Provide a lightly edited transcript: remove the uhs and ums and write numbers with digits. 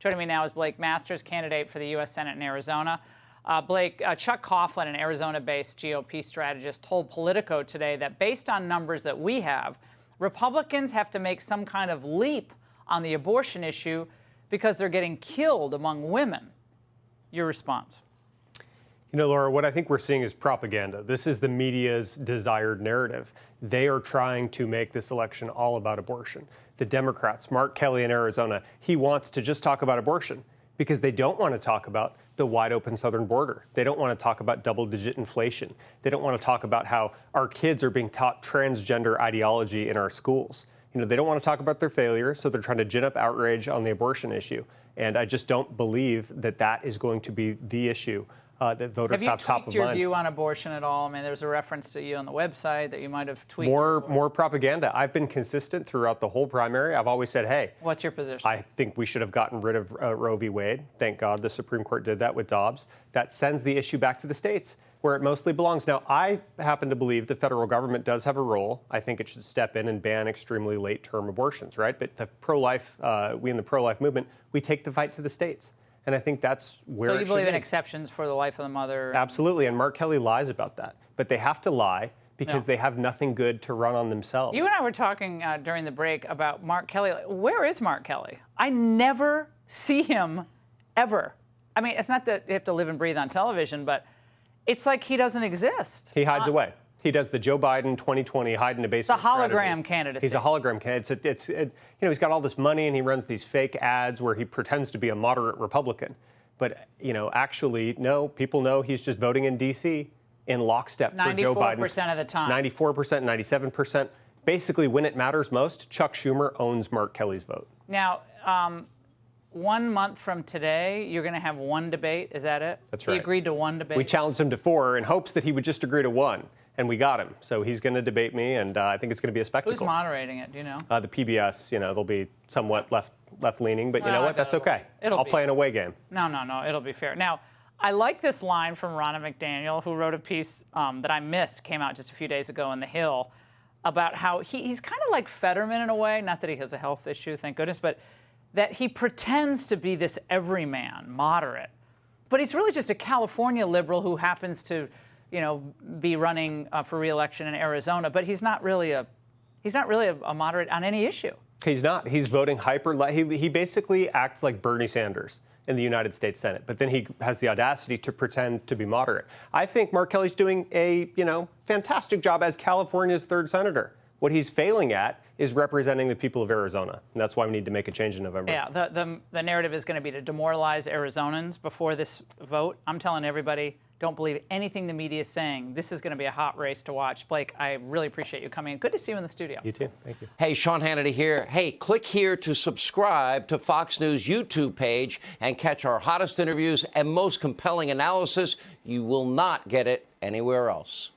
Joining me now is Blake Masters, candidate for the U.S. Senate in Arizona. Blake, Chuck Coughlin, an Arizona-based GOP strategist, told Politico today that based on numbers that we have, Republicans have to make some kind of leap on the abortion issue because they're getting killed among women. Your response? You know, Laura, what I think we're seeing is propaganda. This is the media's desired narrative. They are trying to make this election all about abortion. The Democrats, Mark Kelly in Arizona, he wants to just talk about abortion because they don't want to talk about the wide open southern border. They don't want to talk about double-digit inflation. They don't want to talk about how our kids are being taught transgender ideology in our schools. You know, they don't want to talk about their failure, so they're trying to gin up outrage on the abortion issue. And I just don't believe that that is going to be the issue that voters have top of mind. Have you tweaked your view on abortion at all? I mean, there's a reference to you on the website that you might have tweaked. More propaganda. I've been consistent throughout the whole primary. I've always said, hey. What's your position? I think we should have gotten rid of Roe v. Wade. Thank God the Supreme Court did that with Dobbs. That sends the issue back to the states where it mostly belongs. Now, I happen to believe the federal government does have a role. I think it should step in and ban extremely late-term abortions, right? But the pro-life, we in the pro-life movement, we take the fight to the states. And I think that's where So you believe in exceptions for the life of the mother? Absolutely, and Mark Kelly lies about that. But they have to lie because they have nothing good to run on themselves. You and I were talking during the break about Mark Kelly. Where is Mark Kelly? I never see him, ever. I mean, it's not that you have to live and breathe on television, but it's like he doesn't exist. He hides away. He does the Joe Biden 2020 hide in a basement strategy. It's a hologram candidacy. He's a hologram candidate. You know, he's got all this money and he runs these fake ads where he pretends to be a moderate Republican. But, you know, actually, no, people know he's just voting in D.C. in lockstep for Joe Biden. 94% of the time. 94%, 97%. Basically, when it matters most, Chuck Schumer owns Mark Kelly's vote. Now, 1 month from today, you're going to have one debate. Is that it? That's right. He agreed to one debate? We challenged him to 4 in hopes that he would just agree to 1. And we got him. So he's going to debate me, and I think it's going to be a spectacle. Who's moderating it? Do you know? The PBS, you know, they'll be somewhat left-leaning, but you know what? That's okay. I'll play an away game. No. It'll be fair. Now, I like this line from Ronna McDaniel, who wrote a piece that I missed, came out just a few days ago in The Hill, about how he's kind of like Fetterman in a way. Not that he has a health issue, thank goodness, but that he pretends to be this everyman, moderate. But he's really just a California liberal who happens to, you know, be running for re-election in Arizona, but he's not really a moderate on any issue. He's not. He's voting he basically acts like Bernie Sanders in the United States Senate, but then he has the audacity to pretend to be moderate. I think Mark Kelly's doing a, you know, fantastic job as California's 3rd senator. What he's failing at is representing the people of Arizona, and that's why we need to make a change in November. Yeah, the narrative is going to be to demoralize Arizonans before this vote. I'm telling everybody, don't believe anything the media is saying. This is going to be a hot race to watch. Blake, I really appreciate you coming in. Good to see you in the studio. You too. Thank you. Hey, Sean Hannity here. Hey, click here to subscribe to Fox News YouTube page and catch our hottest interviews and most compelling analysis. You will not get it anywhere else.